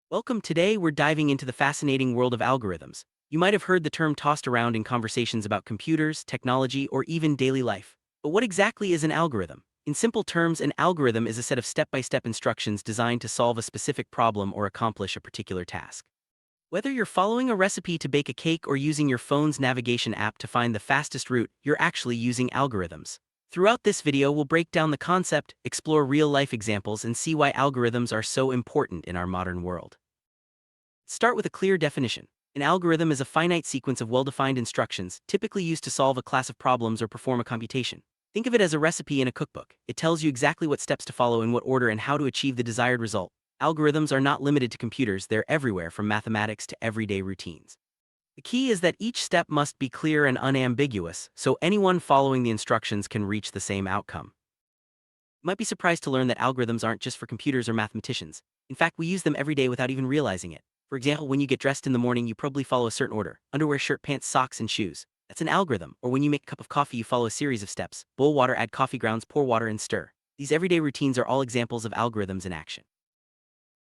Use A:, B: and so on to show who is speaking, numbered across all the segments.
A: Welcome. Today, we're diving into the fascinating world of algorithms. You might have heard the term tossed around in conversations about computers, technology, or even daily life. But what exactly is an algorithm? In simple terms, an algorithm is a set of step-by-step instructions designed to solve a specific problem or accomplish a particular task. Whether you're following a recipe to bake a cake or using your phone's navigation app to find the fastest route, you're actually using algorithms. Throughout this video, we'll break down the concept, explore real-life examples, and see why algorithms are so important in our modern world. Start with a clear definition. An algorithm is a finite sequence of well-defined instructions, typically used to solve a class of problems or perform a computation. Think of it as a recipe in a cookbook. It tells you exactly what steps to follow in what order and how to achieve the desired result. Algorithms are not limited to computers, they're everywhere from mathematics to everyday routines. The key is that each step must be clear and unambiguous, so anyone following the instructions can reach the same outcome. You might be surprised to learn that algorithms aren't just for computers or mathematicians. In fact, we use them every day without even realizing it. For example, when you get dressed in the morning, you probably follow a certain order: underwear, shirt, pants, socks, and shoes. That's an algorithm. Or when you make a cup of coffee, you follow a series of steps: boil water, add coffee grounds, pour water, and stir. These everyday routines are all examples of algorithms in action.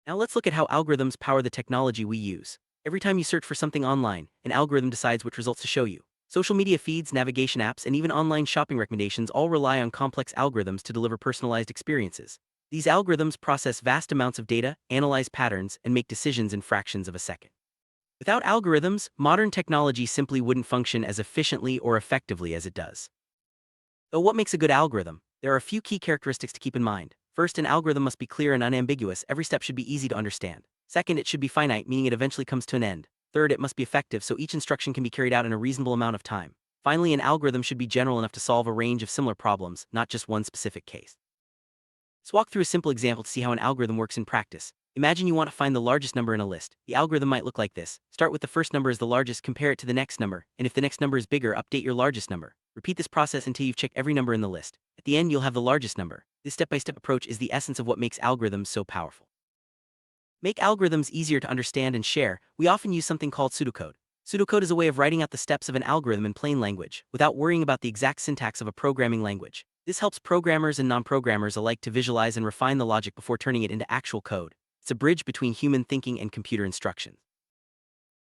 A: Now let's look at how algorithms power the technology we use. Every time you search for something online, an algorithm decides which results to show you. Social media feeds, navigation apps, and even online shopping recommendations all rely on complex algorithms to deliver personalized experiences. These algorithms process vast amounts of data, analyze patterns, and make decisions in fractions of a second. Without algorithms, modern technology simply wouldn't function as efficiently or effectively as it does. So what makes a good algorithm? There are a few key characteristics to keep in mind. First, an algorithm must be clear and unambiguous. Every step should be easy to understand. Second, it should be finite, meaning it eventually comes to an end. Third, it must be effective, so each instruction can be carried out in a reasonable amount of time. Finally, an algorithm should be general enough to solve a range of similar problems, not just one specific case. Let's walk through a simple example to see how an algorithm works in practice. Imagine you want to find the largest number in a list. The algorithm might look like this. Start with the first number as the largest, compare it to the next number, and if the next number is bigger, update your largest number. Repeat this process until you've checked every number in the list. At the end, you'll have the largest number. This step-by-step approach is the essence of what makes algorithms so powerful. Make algorithms easier to understand and share, we often use something called pseudocode. Pseudocode is a way of writing out the steps of an algorithm in plain language, without worrying about the exact syntax of a programming language. This helps programmers and non-programmers alike to visualize and refine the logic before turning it into actual code. It's a bridge between human thinking and computer instructions.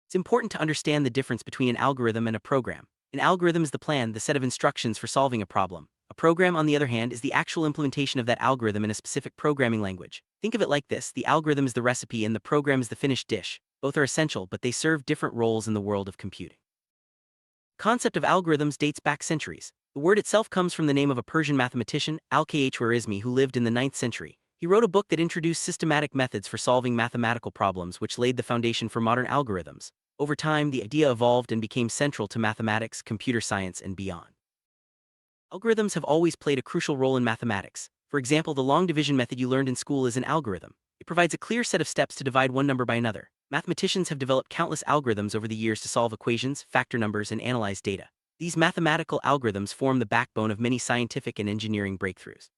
A: It's important to understand the difference between an algorithm and a program. An algorithm is the plan, the set of instructions for solving a problem. A program, on the other hand, is the actual implementation of that algorithm in a specific programming language. Think of it like this: the algorithm is the recipe and the program is the finished dish. Both are essential, but they serve different roles in the world of computing. The concept of algorithms dates back centuries. The word itself comes from the name of a Persian mathematician, Al-Khwarizmi, who lived in the 9th century. He wrote a book that introduced systematic methods for solving mathematical problems, which laid the foundation for modern algorithms. Over time, the idea evolved and became central to mathematics, computer science, and beyond. Algorithms have always played a crucial role in mathematics. For example, the long division method you learned in school is an algorithm. It provides a clear set of steps to divide one number by another. Mathematicians have developed countless algorithms over the years to solve equations, factor numbers, and analyze data. These mathematical algorithms form the backbone of many scientific and engineering breakthroughs.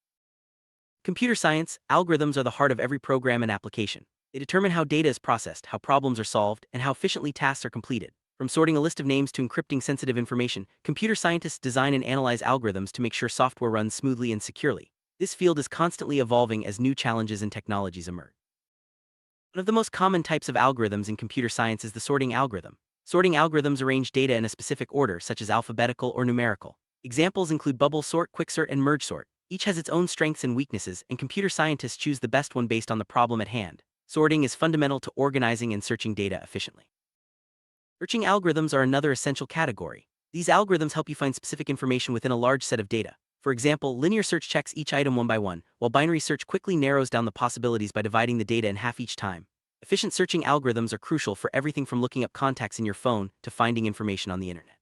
A: Computer science, algorithms are the heart of every program and application. They determine how data is processed, how problems are solved, and how efficiently tasks are completed. From sorting a list of names to encrypting sensitive information, computer scientists design and analyze algorithms to make sure software runs smoothly and securely. This field is constantly evolving as new challenges and technologies emerge. One of the most common types of algorithms in computer science is the sorting algorithm. Sorting algorithms arrange data in a specific order, such as alphabetical or numerical. Examples include bubble sort, quicksort, and merge sort. Each has its own strengths and weaknesses, and computer scientists choose the best one based on the problem at hand. Sorting is fundamental to organizing and searching data efficiently. Searching algorithms are another essential category. These algorithms help you find specific information within a large set of data. For example, linear search checks each item one by one, while binary search quickly narrows down the possibilities by dividing the data in half each time. Efficient searching algorithms are crucial for everything from looking up contacts in your phone to finding information on the internet.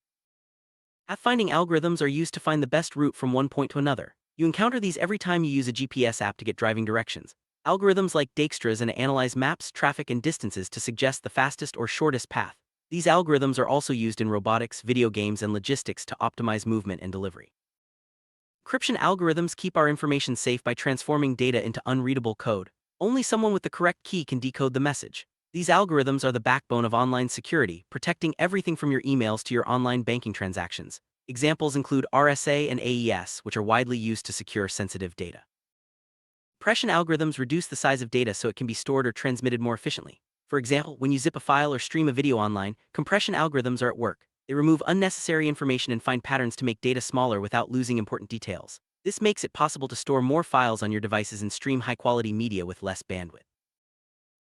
A: Pathfinding algorithms are used to find the best route from one point to another. You encounter these every time you use a GPS app to get driving directions. Algorithms like Dijkstra's and analyze maps, traffic, and distances to suggest the fastest or shortest path. These algorithms are also used in robotics, video games, and logistics to optimize movement and delivery. Encryption algorithms keep our information safe by transforming data into unreadable code. Only someone with the correct key can decode the message. These algorithms are the backbone of online security, protecting everything from your emails to your online banking transactions. Examples include RSA and AES, which are widely used to secure sensitive data. Encryption algorithms reduce the size of data so it can be stored or transmitted more efficiently. For example, when you zip a file or stream a video online, compression algorithms are at work. They remove unnecessary information and find patterns to make data smaller without losing important details. This makes it possible to store more files on your devices and stream high-quality media with less bandwidth.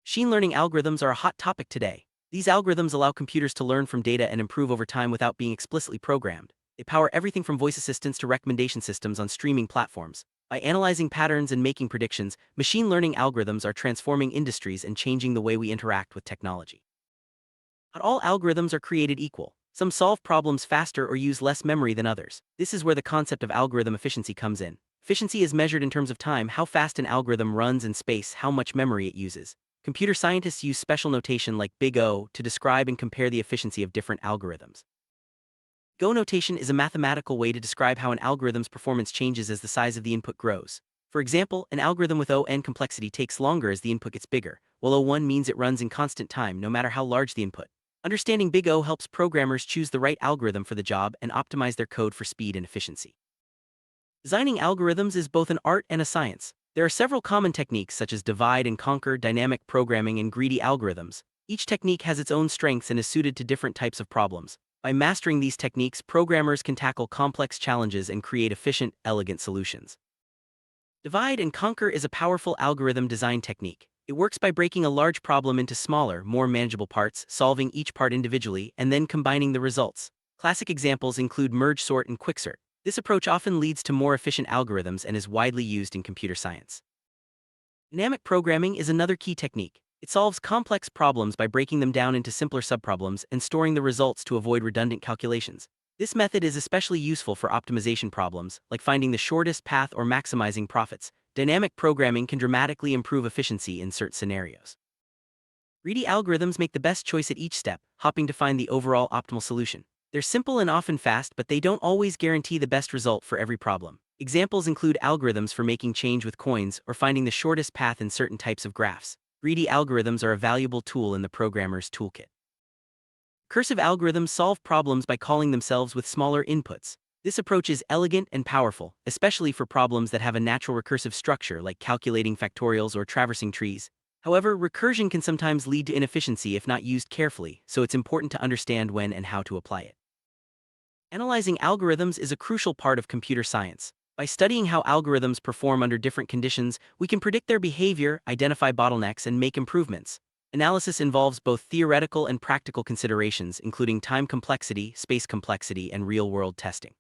A: Machine learning algorithms are a hot topic today. These algorithms allow computers to learn from data and improve over time without being explicitly programmed. They power everything from voice assistants to recommendation systems on streaming platforms. By analyzing patterns and making predictions, machine learning algorithms are transforming industries and changing the way we interact with technology. Not all algorithms are created equal. Some solve problems faster or use less memory than others. This is where the concept of algorithm efficiency comes in. Efficiency is measured in terms of time, how fast an algorithm runs, and space, how much memory it uses. Computer scientists use special notation like Big O to describe and compare the efficiency of different algorithms. Go notation is a mathematical way to describe how an algorithm's performance changes as the size of the input grows. For example, an algorithm with O(n) complexity takes longer as the input gets bigger, while O(1) means it runs in constant time no matter how large the input. Understanding Big O helps programmers choose the right algorithm for the job and optimize their code for speed and efficiency. Designing algorithms is both an art and a science. There are several common techniques such as divide and conquer, dynamic programming, and greedy algorithms. Each technique has its own strengths and is suited to different types of problems. By mastering these techniques, programmers can tackle complex challenges and create efficient, elegant solutions. Divide and conquer is a powerful algorithm design technique. It works by breaking a large problem into smaller, more manageable parts, solving each part individually, and then combining the results. Classic examples include merge sort and quicksort. This approach often leads to more efficient algorithms and is widely used in computer science. Dynamic programming is another key technique. It solves complex problems by breaking them down into simpler subproblems and storing the results to avoid redundant calculations. This method is especially useful for optimization problems, like finding the shortest path or maximizing profits. Dynamic programming can dramatically improve efficiency in certain scenarios. Greedy algorithms make the best choice at each step, hopping to find the overall optimal solution. They're simple and often fast, but they don't always guarantee the best result for every problem. Examples include algorithms for making change with coins or finding the shortest path in certain types of graphs. Greedy algorithms are a valuable tool in the programmer's toolkit. Recursive algorithms solve problems by calling themselves with smaller inputs. This approach is elegant and powerful, especially for problems that have a natural recursive structure like calculating factorials or traversing trees. However, recursion can sometimes lead to inefficiency if not used carefully, so it's important to understand when and how to apply it. Analyzing algorithms is a crucial part of computer science. By studying how algorithms perform under different conditions, we can predict their behavior, identify bottlenecks, and make improvements. Analysis involves both theoretical and practical considerations, including time complexity, space complexity, and real-world testing.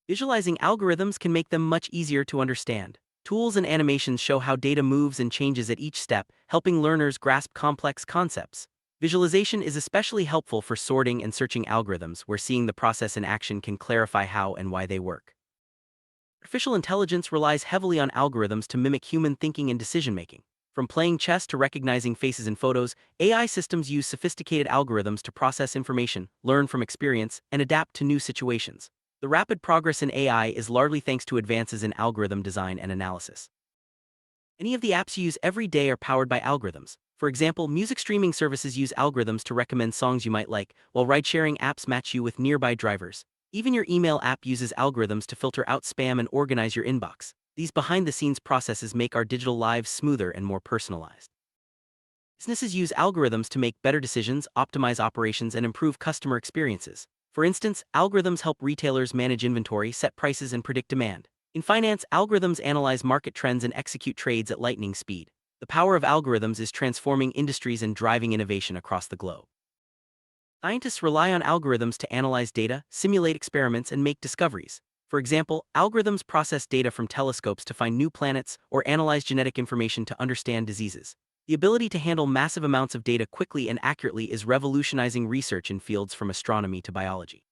A: Visualizing algorithms can make them much easier to understand. Tools and animations show how data moves and changes at each step, helping learners grasp complex concepts. Visualization is especially helpful for sorting and searching algorithms, where seeing the process in action can clarify how and why they work. Artificial intelligence relies heavily on algorithms to mimic human thinking and decision-making. From playing chess to recognizing faces in photos, AI systems use sophisticated algorithms to process information, learn from experience, and adapt to new situations. The rapid progress in AI is largely thanks to advances in algorithm design and analysis. Many of the apps you use every day are powered by algorithms. For example, music streaming services use algorithms to recommend songs you might like, while ride-sharing apps match you with nearby drivers. Even your email app uses algorithms to filter out spam and organize your inbox. These behind-the-scenes processes make our digital lives smoother and more personalized. Businesses use algorithms to make better decisions, optimize operations, and improve customer experiences. For instance, algorithms help retailers manage inventory, set prices, and predict demand. In finance, algorithms analyze market trends and execute trades at lightning speed. The power of algorithms is transforming industries and driving innovation across the globe. Scientists rely on algorithms to analyze data, simulate experiments, and make discoveries. For example, algorithms process data from telescopes to find new planets or analyze genetic information to understand diseases. The ability to handle massive amounts of data quickly and accurately is revolutionizing research in fields from astronomy to biology.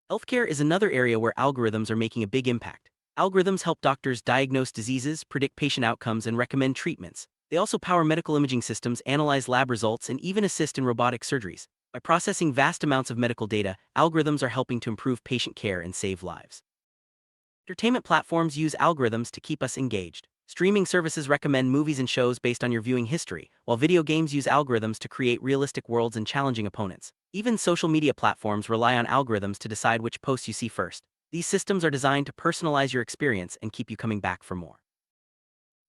A: Healthcare is another area where algorithms are making a big impact. Algorithms help doctors diagnose diseases, predict patient outcomes, and recommend treatments. They also power medical imaging systems, analyze lab results, and even assist in robotic surgeries. By processing vast amounts of medical data, algorithms are helping to improve patient care and save lives. Entertainment platforms use algorithms to keep us engaged. Streaming services recommend movies and shows based on your viewing history, while video games use algorithms to create realistic worlds and challenging opponents. Even social media platforms rely on algorithms to decide which posts you see first. These systems are designed to personalize your experience and keep you coming back for more.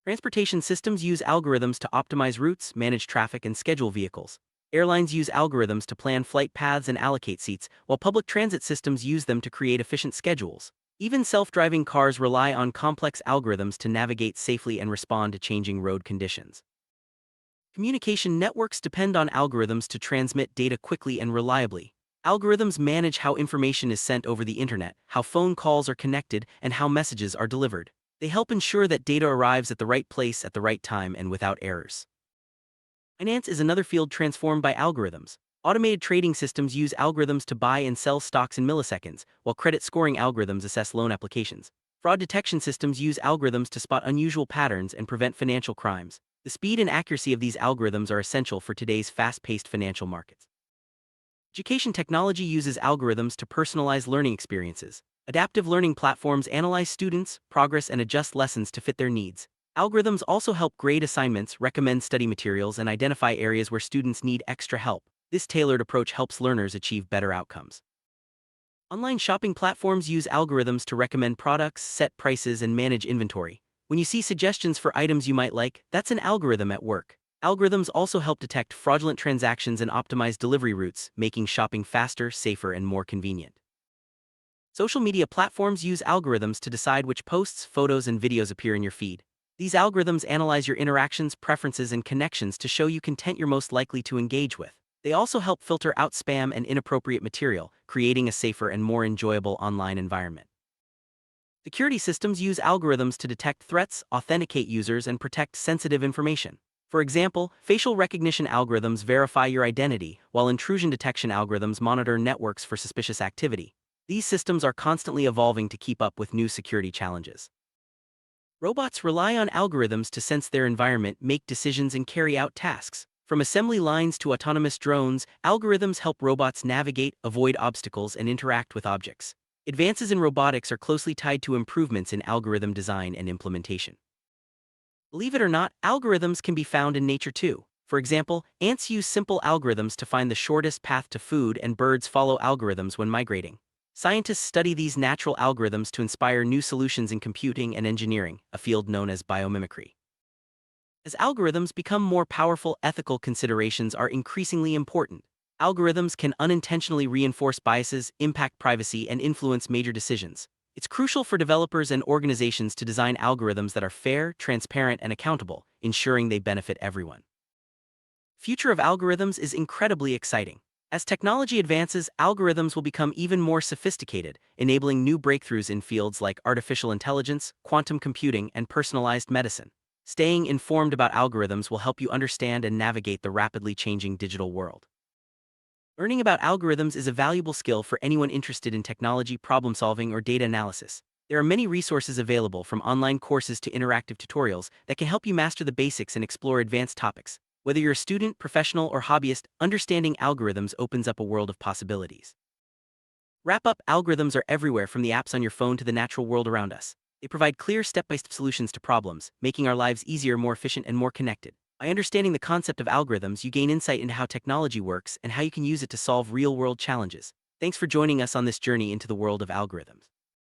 A: Transportation systems use algorithms to optimize routes, manage traffic, and schedule vehicles. Airlines use algorithms to plan flight paths and allocate seats, while public transit systems use them to create efficient schedules. Even self-driving cars rely on complex algorithms to navigate safely and respond to changing road conditions. Communication networks depend on algorithms to transmit data quickly and reliably. Algorithms manage how information is sent over the internet, how phone calls are connected, and how messages are delivered. They help ensure that data arrives at the right place at the right time and without errors. Finance is another field transformed by algorithms. Automated trading systems use algorithms to buy and sell stocks in milliseconds, while credit scoring algorithms assess loan applications. Fraud detection systems use algorithms to spot unusual patterns and prevent financial crimes. The speed and accuracy of these algorithms are essential for today's fast-paced financial markets. Education technology uses algorithms to personalize learning experiences. Adaptive learning platforms analyze students' progress and adjust lessons to fit their needs. Algorithms also help grade assignments, recommend study materials, and identify areas where students need extra help. This tailored approach helps learners achieve better outcomes. Online shopping platforms use algorithms to recommend products, set prices, and manage inventory. When you see suggestions for items you might like, that's an algorithm at work. Algorithms also help detect fraudulent transactions and optimize delivery routes, making shopping faster, safer, and more convenient. Social media platforms use algorithms to decide which posts, photos, and videos appear in your feed. These algorithms analyze your interactions, preferences, and connections to show you content you're most likely to engage with. They also help filter out spam and inappropriate material, creating a safer and more enjoyable online environment. Security systems use algorithms to detect threats, authenticate users, and protect sensitive information. For example, facial recognition algorithms verify your identity, while intrusion detection algorithms monitor networks for suspicious activity. These systems are constantly evolving to keep up with new security challenges. Robots rely on algorithms to sense their environment, make decisions, and carry out tasks. From assembly lines to autonomous drones, algorithms help robots navigate, avoid obstacles, and interact with objects. Advances in robotics are closely tied to improvements in algorithm design and implementation. Believe it or not, algorithms can be found in nature too. For example, ants use simple algorithms to find the shortest path to food, and birds follow algorithms when migrating. Scientists study these natural algorithms to inspire new solutions in computing and engineering, a field known as biomimicry. As algorithms become more powerful, ethical considerations are increasingly important. Algorithms can unintentionally reinforce biases, impact privacy, and influence major decisions. It's crucial for developers and organizations to design algorithms that are fair, transparent, and accountable, ensuring they benefit everyone. The future of algorithms is incredibly exciting. As technology advances, algorithms will become even more sophisticated, enabling new breakthroughs in fields like artificial intelligence, quantum computing, and personalized medicine. Staying informed about algorithms will help you understand and navigate the rapidly changing digital world. Learning about algorithms is a valuable skill for anyone interested in technology, problem-solving, or data analysis. There are many resources available, from online courses to interactive tutorials, that can help you master the basics and explore advanced topics. Whether you're a student, professional, or hobbyist, understanding algorithms opens up a world of possibilities. Wrap up: algorithms are everywhere, from the apps on your phone to the natural world around us. They provide clear step-by-step solutions to problems, making our lives easier, more efficient, and more connected. By understanding the concept of algorithms, you gain insight into how technology works and how you can use it to solve real-world challenges. Thanks for joining us on this journey into the world of algorithms.